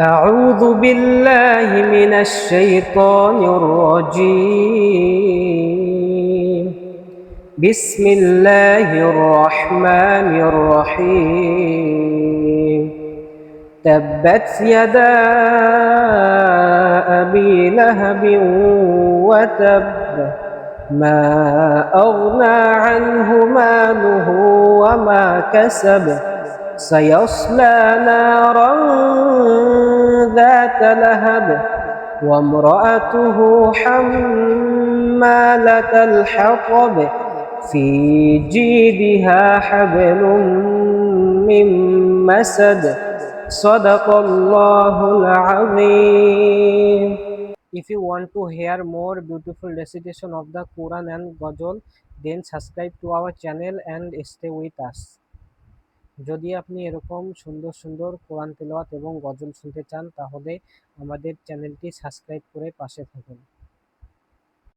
أعوذ بالله من الشيطان الرجيم. بسم الله الرحمن الرحيم. تبت يدا أبي لهب وتب، ما أغنى عنه ماله وما كسب، سيصلى نارا ذات لهب وامرأته حمالة الحطب في جيدها حبل من مسد. صدق الله العظيم. If you want to hear more beautiful recitation of the Quran and Ghazal, then subscribe to our channel and stay with us. যদি আপনি এরকম সুন্দর সুন্দর কোরআন তেলাওয়াত এবং গজল শুনতে চান তাহলে আমাদের চ্যানেলটি সাবস্ক্রাইব করে পাশে থাকুন।